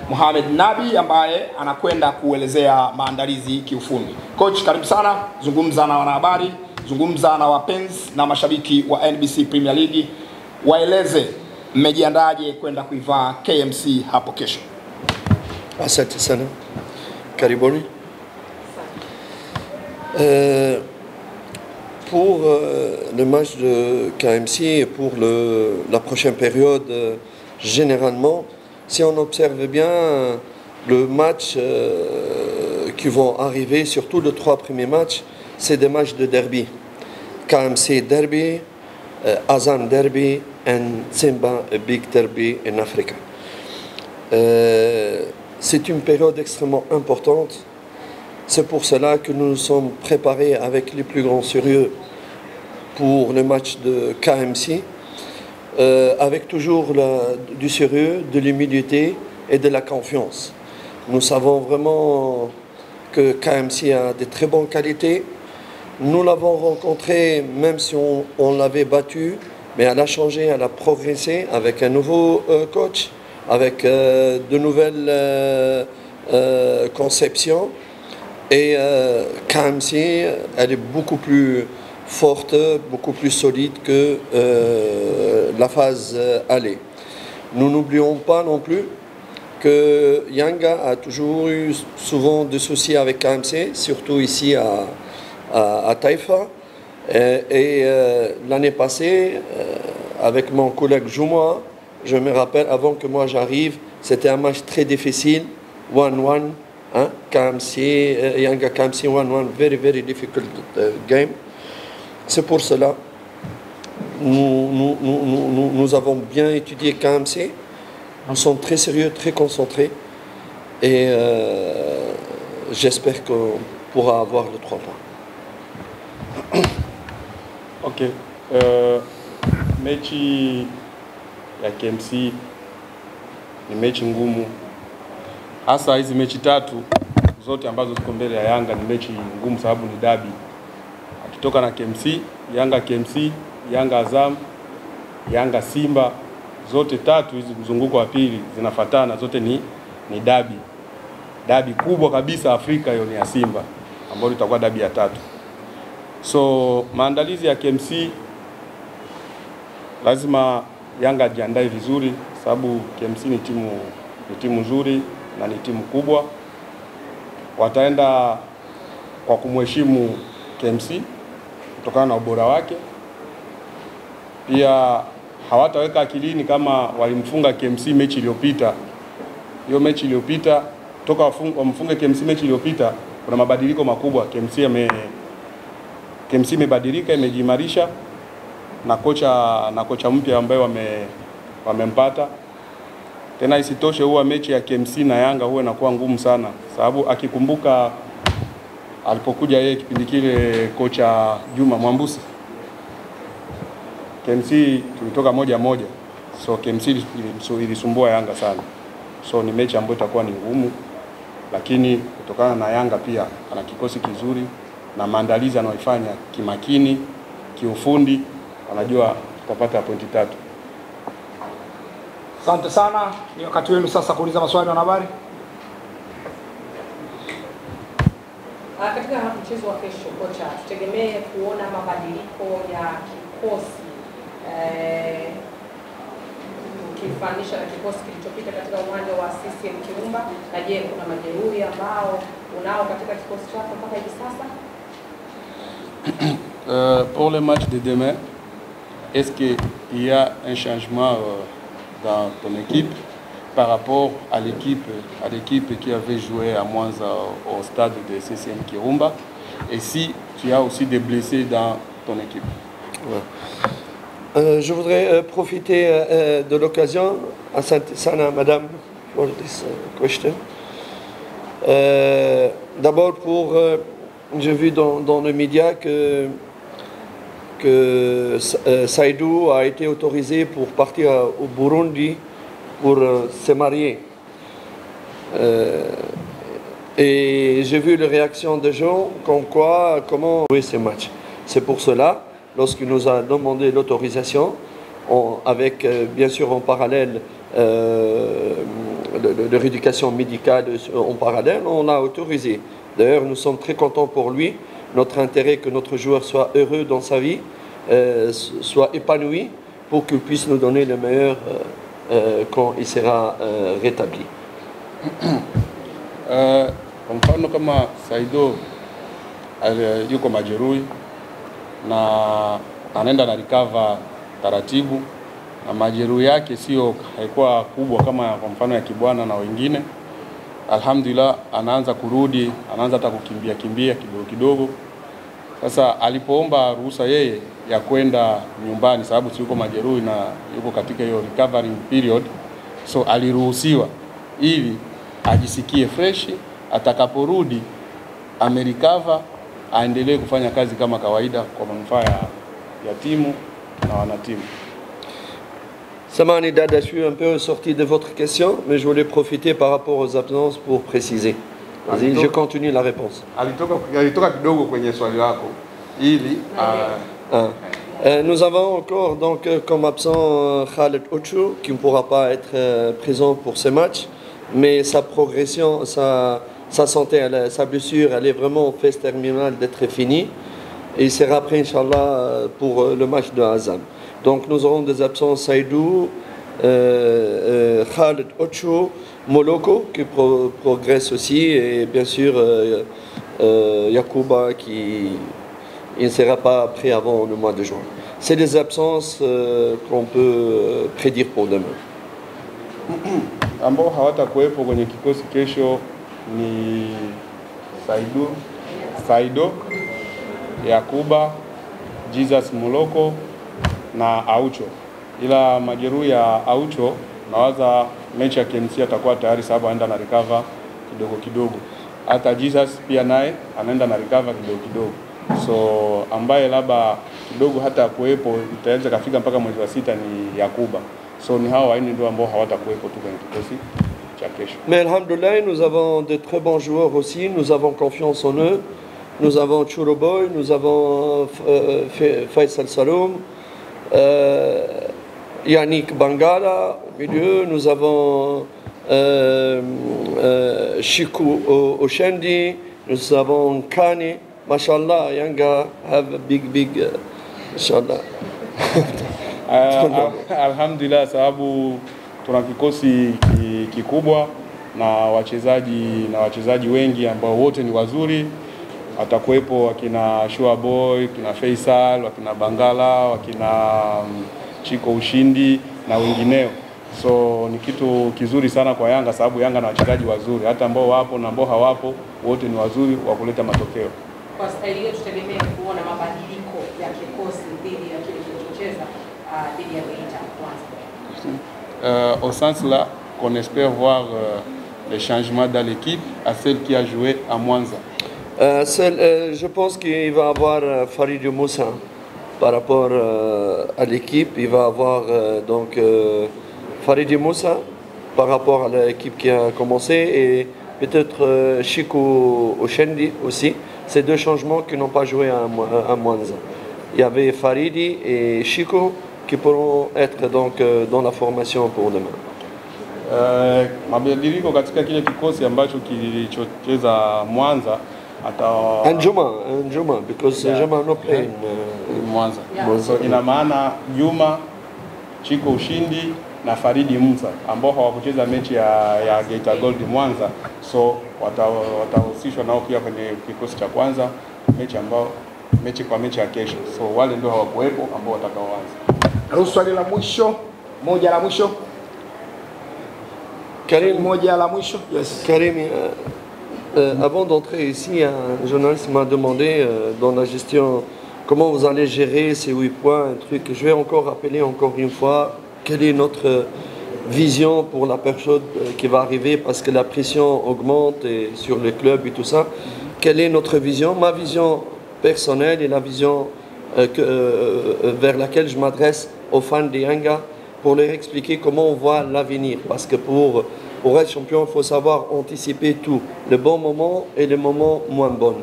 Mohamed Nabi ambaye anakwenda kuelezea maandalizi kiufundi. Coach, karibu sana, zungumza na wanahabari, zungumza na wapenzi na mashabiki wa NBC Premier League, waeleze mmejiandaje kwenda kuivaa KMC hapo kesho. Asante sana. Karibuni. Pour le match de KMC et pour la prochaine période, généralement, si on observe bien le match qui vont arriver, surtout les 3 premiers matchs, c'est des matchs de derby. KMC derby, Azam derby, et Simba big derby in Africa. C'est une période extrêmement importante. C'est pour cela que nous nous sommes préparés avec les plus grands sérieux pour le match de KMC, avec toujours du sérieux, de l'humilité et de la confiance. Nous savons vraiment que KMC a de très bonnes qualités. Nous l'avons rencontré, même si on l'avait battu, mais elle a changé, elle a progressé avec un nouveau coach, avec de nouvelles conceptions. Et KMC, elle est beaucoup plus forte, beaucoup plus solide que la phase aller. Nous n'oublions pas non plus que Yanga a toujours eu souvent des soucis avec KMC, surtout ici à Taïfa. Et l'année passée, avec mon collègue Joumoua, je me rappelle, avant que moi j'arrive, c'était un match très difficile, 1-1. KMC, Yanga KMC 1-1, very difficult game. C'est pour cela nous avons bien étudié KMC. Nous sommes très sérieux, très concentrés. Et j'espère qu'on pourra avoir les 3 points. Ok. Mechi ya KMC ni mechi ngumu. Hasa hizi mechi 3 zote ambazo ziko mbele ya Yanga ni mechi ngumu, sababu ni dabi. Akitoka na KMC, Yanga KMC, Yanga Azam, Yanga Simba, zote 3 hizi mzunguko wa pili zinafuatana, zote ni dabi. Dabi kubwa kabisa Afrika, hiyo ni ya Simba, ambayo itakuwa dabi ya 3. So maandalizi ya KMC lazima Yanga ajiandae vizuri, sababu KMC ni timu nzuri na ni timu kubwa. Wataenda kwa kumheshimu KMC kutokana na ubora wake. Pia hawataweka akilini kama walimfunga KMC mechi iliyopita. Hiyo mechi iliyopita, toka wamfunge KMC mechi iliyopita, kuna mabadiliko makubwa. KMC imebadilika, imejimarisha na kocha mpya ambaye wamempata. Tena isitoshe, huwa mechi ya KMC na Yanga huwa inakuwa ngumu sana, sababu akikumbuka alipokuja yeye kipindi kile kocha Juma Mwambusi, KMC tulitoka 1-1. So KMC ilisumbua Yanga sana. So ni mechi ambayo itakuwa ni ngumu, lakini kutokana na Yanga pia ana kikosi kizuri na maandalizi anayoifanya kimakini, kiufundi, wanajua tutapata pointi 3. Asante sana. Ni wakati wenu sasa kuuliza maswali na habari. Katika mchezo wa kesho, kocha, tutegemee kuona mabadiliko ya kikosi ukifanisha na kikosi kilichopita katika uwanja wa CCM Kirumba, na je, kuna majeruhi ambao unao katika kikosi chako mpaka hivi sasa? Pour le match de demain, est-ce qu'il y a un changement dans ton équipe par rapport à l'équipe qui avait joué à Mwanza au stade de CCM Kirumba, et si tu as aussi des blessés dans ton équipe? Ouais. Je voudrais profiter de l'occasion, asante sana madame for this question. D'abord j'ai vu dans les médias que Saïdou a été autorisé pour partir au Burundi pour se marier. Et j'ai vu les réactions des gens comment jouer ces matchs. C'est pour cela, lorsqu'il nous a demandé l'autorisation, avec bien sûr en parallèle de rééducation médicale en parallèle, on l'a autorisé. D'ailleurs, nous sommes très contents pour lui. Notre intérêt que notre joueur soit heureux dans sa vie, soit épanoui, pour qu'il puisse nous donner le meilleur quand il sera rétabli. Kwa mfano kama Saido yuko majeruhi na anaenda na recover taratibu, na majeruhi yake haikuwa kubwa kama kwa mfano ya Kibwana na wengine. Alhamdulillah, anaanza kurudi, anaanza hata kukimbia kidogo kidogo. Sasa alipoomba ruhusa yeye ya kwenda nyumbani, sababu yuko majeruhi na yuko katika hiyo recovering period, so aliruhusiwa ili ajisikie fresh, atakaporudi amerikava, aendelee kufanya kazi kama kawaida kwa manufaa ya timu na wanatimu. Samani Dada, je suis un peu sorti de votre question, mais je voulais profiter par rapport aux absences pour préciser. Vas-y, je continue la réponse. Alitoka kidogo kwenye swali lako ili nous avons encore donc comme absent Khaled Ochou qui ne pourra pas être présent pour ce match, mais sa progression, sa santé, sa blessure, elle est vraiment en phase terminale d'être finie et il sera prêt Inch'Allah pour le match de Azam. Donc nous aurons des absences Saïdou, Khaled Ochou, Moloko qui progresse aussi et bien sûr Yacouba qui ne sera pas prêt avant le mois de juin. C'est des absences qu'on peut prédire pour demain. Ambao hawatakuwepo kwenye kikosi kesho ni Saido, Yakuba, Jesus Moloko na Aucho. Ila majeruhi ya Aucho nawaza mechi ya KMC atakuwa tayari sababu anaenda na recover kidogo. Hata Jesus pia naye anaenda na recover kidogo. So ambaye labda kidogo hata kuwepo itaweza kafika mpaka mwezi wa 6 ni Yakuba. So ni hao waini ndio ambao hawatakuwepo tu kwenye kikosi cha kesho. Mais alhamdoulilah, nous avons de très bons joueurs aussi, nous avons confiance en eux. Nous avons Churoboy, nous avons Faisal Saloum, Yannick Bangala au milieu, nous avons Chikou Oshendi, nous avons Kani. Mashallah, Yanga have a big inshallah. Alhamdulillah, sababu tuna kikosi kikubwa na wachezaji wengi ambao wote ni wazuri. Atakuwepo wakina Shua Boy, kina Faisal, wakina Bangala, wakina Chiko Ushindi na wengineo. So ni kitu kizuri sana kwa Yanga sababu Yanga na wachezaji wazuri, hata ambao wapo na ambao hawapo wote ni wazuri wa kuleta matokeo. Kwa staili hiyo tutegemea kuona mabadiliko ya kikosi dhidi ya kile kilichocheza dhidi ya Geita kwanza. Au sens là qu'on espère voir les changements dans l'équipe à celle qui a joué à Mwanza. Je pense qu'il va avoir Farid Moussa par rapport à l'équipe. Il va avoir donc Farid Moussa par rapport à l'équipe qui a commencé et peut-être Chico Oshendi aussi. Ces deux changements qui n'ont pas joué à Mwanza. Il y avait Faridi et Chico qui pourront être donc dans la formation pour demain. Mabadiliko katika kile kikosi ambacho kilichocheza Mwanza and Juma because Juma no play in Mwanza. So ina maana Juma, Chico Ushindi na Faridi Musa ambao hawakucheza mechi ya Geita Gold Mwanza, so watahusishwa nao pia kwenye kikosi cha kwanza mechi ya kesho. So wale ndio hawakuwepo ambao watakaoanza. Swali la mwisho, moja la mwisho. Karim, moja la mwisho. Yes. Karim, avant d'entrer ici, un journaliste m'a demandé dans la gestion comment vous allez gérer ces 8 points, un truc. Je vais encore rappeler encore une fois quelle est notre vision pour la période qui va arriver parce que la pression augmente et sur le club et tout ça. Quelle est notre vision? Ma vision personnelle et la vision vers laquelle je m'adresse aux fans de Yanga pour leur expliquer comment on voit l'avenir. Parce que pour être champion, il faut savoir anticiper tout, le bon moment et le moment moins bon.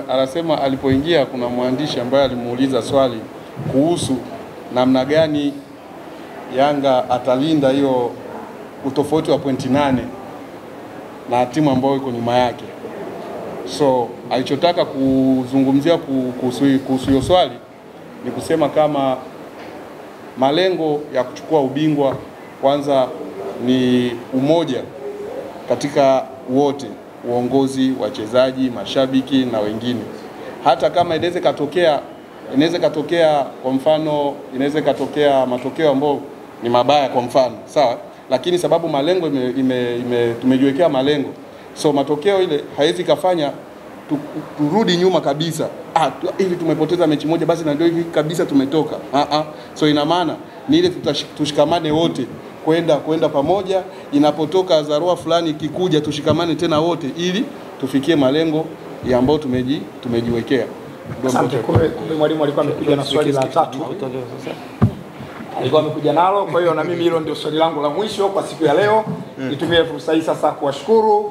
Anasema alipoingia kuna mwandishi ambaye alimuuliza swali kuhusu namna gani Yanga atalinda hiyo utofauti wa pointi 8 na timu ambayo iko nyuma yake. So alichotaka kuzungumzia kuhusu hiyo swali ni kusema kama malengo ya kuchukua ubingwa kwanza ni umoja katika wote, uongozi, wachezaji, mashabiki na wengine. Hata kama inaweza katokea kwa mfano, inaweza katokea matokeo ambayo ni mabaya kwa mfano, sawa? Lakini sababu malengo tumejiwekea malengo, so matokeo ile haiwezi kafanya turudi nyuma kabisa. Hivi tumepoteza mechi moja basi na ndio hivi kabisa tumetoka. So ina maana ni ile tushikamane wote kwenda pamoja, inapotoka dharura fulani kikuja tushikamane tena wote ili tufikie malengo ya ambayo tumejiwekea. Asante. Kumbe mwalimu alikuwa amekuja na swali la 3. Alikuwa amekuja nalo, kwa hiyo na mimi hilo ndio swali langu la mwisho kwa siku ya leo. Nitumie fursa hii sasa kuwashukuru